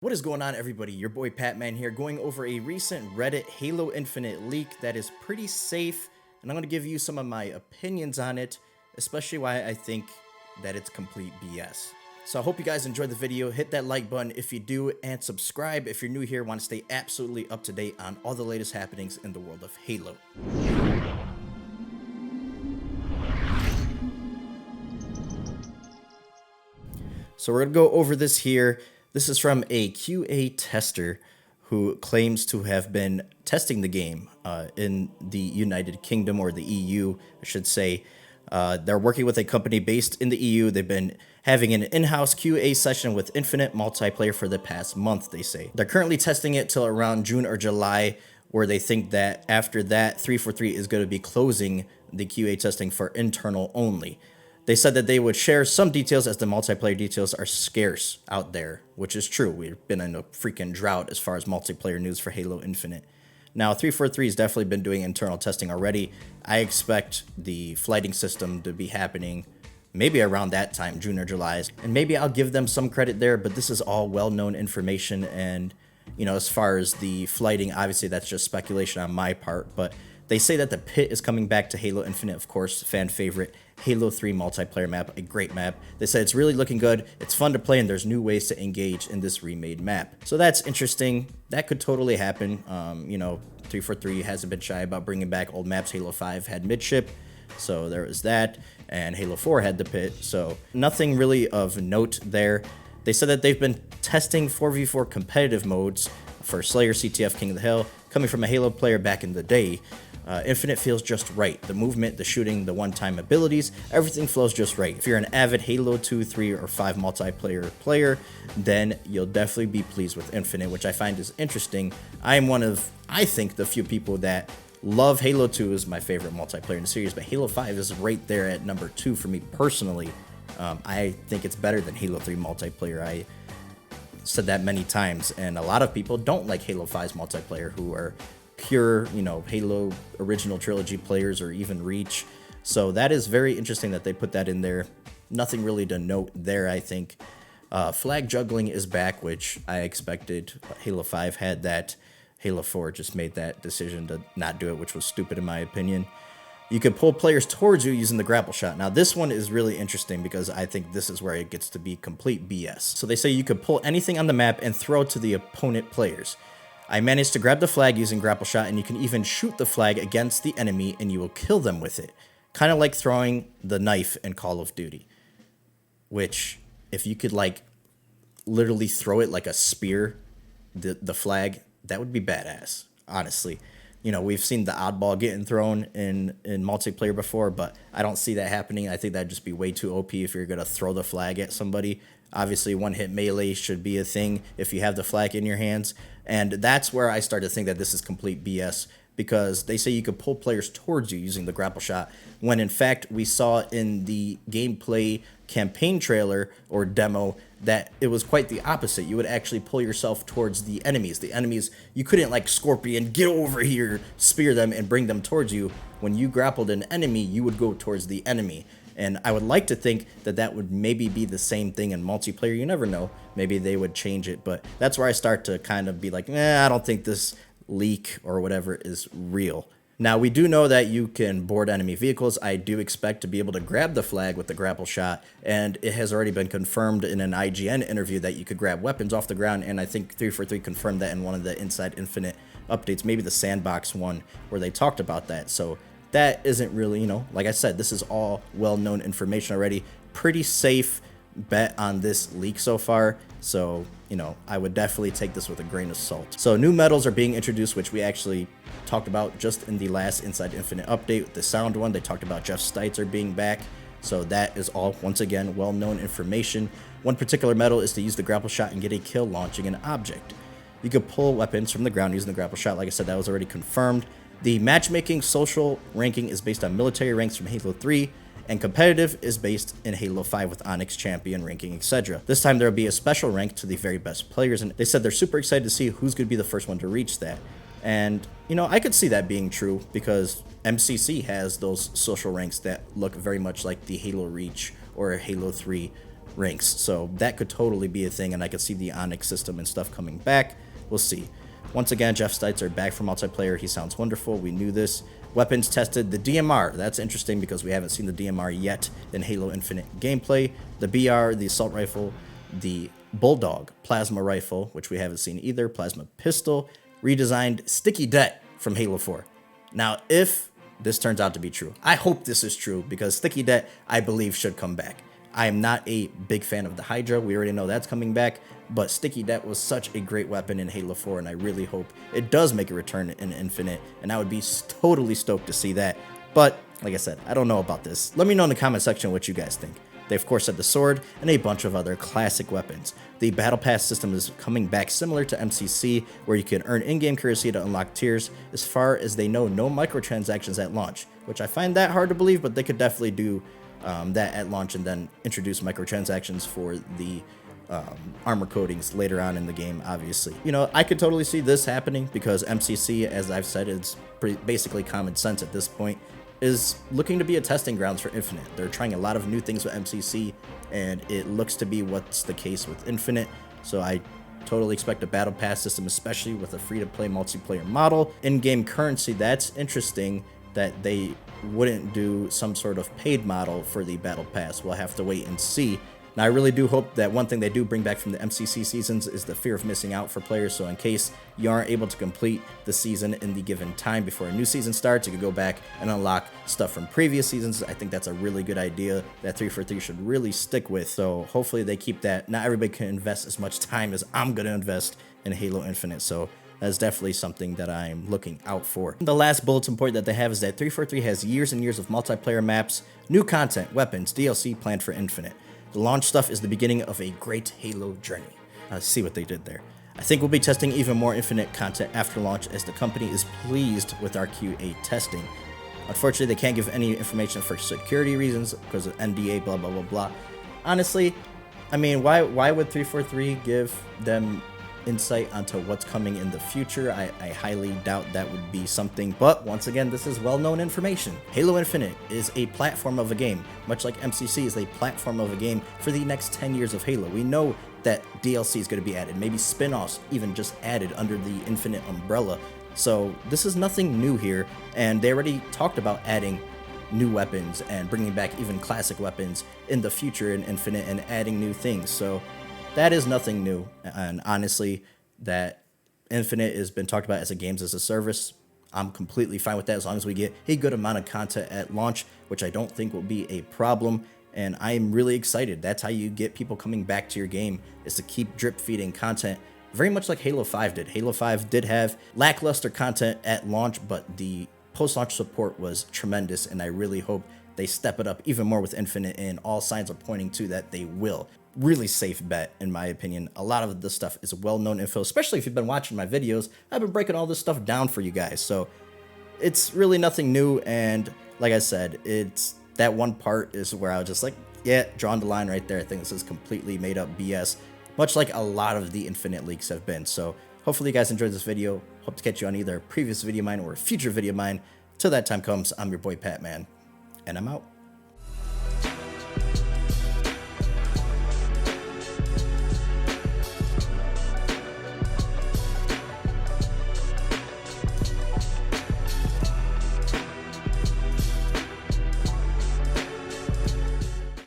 What is going on, everybody? Your boy Patman here, going over a recent Reddit Halo Infinite leak that is pretty safe, and I'm going to give you some of my opinions on it, especially why I think that it's complete BS. So I hope you guys enjoyed the video. Hit that like button if you do, and subscribe if you're new here, want to stay absolutely up to date on all the latest happenings in the world of Halo. So we're going to go over this here. This is from a QA tester who claims to have been testing the game in the United Kingdom, or the EU, I should say. They're working with a company based in the EU. They've been having an in-house QA session with Infinite multiplayer for the past month, they say. They're currently testing it till around June or July, where they think that after that, 343 is going to be closing the QA testing for internal only. They said that they would share some details, as the multiplayer details are scarce out there, which is true. We've been in a freaking drought as far as multiplayer news for Halo Infinite. Now, 343 has definitely been doing internal testing already. I expect the flighting system to be happening maybe around that time, June or July. And maybe I'll give them some credit there, but this is all well-known information. And, you know, as far as the flighting, obviously that's just speculation on my part, but they say that the pit is coming back to Halo Infinite, of course, fan favorite Halo 3 multiplayer map, a great map. They said it's really looking good, it's fun to play, and there's new ways to engage in this remade map. So that's interesting. That could totally happen. You know, 343 hasn't been shy about bringing back old maps. Halo 5 had midship, so there was that, and Halo 4 had the pit, so nothing really of note there. They said that they've been testing 4v4 competitive modes for Slayer, CTF, King of the Hill, coming from a Halo player back in the day. Infinite feels just right. The movement, the shooting, the one-time abilities, everything flows just right. If you're an avid Halo 2, 3, or 5 multiplayer player, then you'll definitely be pleased with Infinite, which I find is interesting. I am one of, I think, the few people that love Halo 2 as my favorite multiplayer in the series, but Halo 5 is right there at number 2 for me personally. I think it's better than Halo 3 multiplayer. I said that many times, and a lot of people don't like Halo 5's multiplayer who are pure, you know, Halo original trilogy players, or even Reach. So that is very interesting that they put that in there. Nothing really to note there, I think. Flag juggling is back, which I expected. Halo 5 had that. Halo 4 just made that decision to not do it, which was stupid in my opinion. You could pull players towards you using the grapple shot. Now this one is really interesting because I think this is where it gets to be complete BS. So they say you could pull anything on the map and throw it to the opponent players. I managed to grab the flag using Grapple Shot, and you can even shoot the flag against the enemy and you will kill them with it. Kind of like throwing the knife in Call of Duty. Which, if you could like literally throw it like a spear, the flag, that would be badass, honestly. You know, we've seen the oddball getting thrown in multiplayer before, but I don't see that happening. I think that'd just be way too OP if you're going to throw the flag at somebody. Obviously, one-hit melee should be a thing if you have the flag in your hands. And that's where I start to think that this is complete BS, because they say you could pull players towards you using the grapple shot, when in fact we saw in the gameplay campaign trailer or demo that it was quite the opposite. You would actually pull yourself towards the enemies. The enemies, you couldn't like Scorpion, get over here, spear them and bring them towards you. When you grappled an enemy, you would go towards the enemy. And I would like to think that that would maybe be the same thing in multiplayer. You never know. Maybe they would change it. But that's where I start to kind of be like, I don't think this leak or whatever is real. Now, we do know that you can board enemy vehicles. I do expect to be able to grab the flag with the grapple shot. And it has already been confirmed in an IGN interview that you could grab weapons off the ground. And I think 343 confirmed that in one of the Inside Infinite updates, maybe the sandbox one, where they talked about that. So that isn't really, you know, like I said, this is all well-known information already. Pretty safe bet on this leak so far. So, you know, I would definitely take this with a grain of salt. So new medals are being introduced, which we actually talked about just in the last Inside Infinite update. The sound one, they talked about Jeff Steitzer being back. So that is all, once again, well-known information. One particular medal is to use the grapple shot and get a kill launching an object. You could pull weapons from the ground using the grapple shot. Like I said, that was already confirmed. The matchmaking social ranking is based on military ranks from Halo 3, and competitive is based in Halo 5 with Onyx champion ranking, etc. This time there will be a special rank to the very best players, and they said they're super excited to see who's going to be the first one to reach that. And, you know, I could see that being true because MCC has those social ranks that look very much like the Halo Reach or Halo 3 ranks. So that could totally be a thing, and I could see the Onyx system and stuff coming back. We'll see. Once again, Jeff Stites are back for multiplayer. He sounds wonderful. We knew this. Weapons tested. The DMR. That's interesting because we haven't seen the DMR yet in Halo Infinite gameplay. The BR, the assault rifle, the Bulldog plasma rifle, which we haven't seen either. Plasma pistol. Redesigned Sticky Det from Halo 4. Now, if this turns out to be true, I hope this is true because Sticky Det, I believe, should come back. I am not a big fan of the Hydra. We already know that's coming back. But Sticky Det was such a great weapon in Halo 4, and I really hope it does make a return in Infinite, and I would be totally stoked to see that. But, like I said, I don't know about this. Let me know in the comment section what you guys think. They, of course, said the sword and a bunch of other classic weapons. The Battle Pass system is coming back similar to MCC, where you can earn in-game currency to unlock tiers. As far as they know, no microtransactions at launch, which I find that hard to believe, but they could definitely do that at launch and then introduce microtransactions for the armor coatings later on in the game, obviously. You know, I could totally see this happening because MCC, as I've said, is basically common sense at this point, is looking to be a testing grounds for Infinite. They're trying a lot of new things with MCC, and it looks to be what's the case with Infinite. So I totally expect a battle pass system, especially with a free-to-play multiplayer model. In-game currency, that's interesting that they wouldn't do some sort of paid model for the battle pass. We'll have to wait and see. Now, I really do hope that one thing they do bring back from the MCC seasons is the fear of missing out for players. So in case you aren't able to complete the season in the given time before a new season starts, you can go back and unlock stuff from previous seasons. I think that's a really good idea that 343 should really stick with. So hopefully they keep that. Not everybody can invest as much time as I'm going to invest in Halo Infinite. So that's definitely something that I'm looking out for. The last bulletin point that they have is that 343 has years and years of multiplayer maps, new content, weapons, DLC planned for Infinite. The launch stuff is the beginning of a great Halo journey. Let's see what they did there. I think we'll be testing even more Infinite content after launch as the company is pleased with our QA testing. Unfortunately, they can't give any information for security reasons because of NDA, blah, blah, blah, blah. Honestly, I mean, why would 343 give them insight onto what's coming in the future? I highly doubt that would be something, but once again, this is well-known information. Halo Infinite is a platform of a game, much like MCC is a platform of a game for the next 10 years of Halo. We know that DLC is going to be added, maybe spin-offs even just added under the Infinite umbrella. So this is nothing new here, and they already talked about adding new weapons and bringing back even classic weapons in the future in Infinite and adding new things. So that is nothing new, and honestly, that Infinite has been talked about as a games as a service. I'm completely fine with that as long as we get a good amount of content at launch, which I don't think will be a problem, and I am really excited. That's how you get people coming back to your game, is to keep drip feeding content, very much like Halo 5 did. Halo 5 did have lackluster content at launch, but the post-launch support was tremendous, and I really hope they step it up even more with Infinite, and all signs are pointing to that they will. Really safe bet, in my opinion. A lot of this stuff is well-known info, especially if you've been watching my videos. I've been breaking all this stuff down for you guys, so it's really nothing new, and like I said, it's that one part is where I was just like, yeah, drawing the line right there. I think this is completely made up BS, much like a lot of the Infinite leaks have been. So hopefully you guys enjoyed this video. Hope to catch you on either a previous video of mine or a future video of mine. Till that time comes, I'm your boy Pat Man, and I'm out.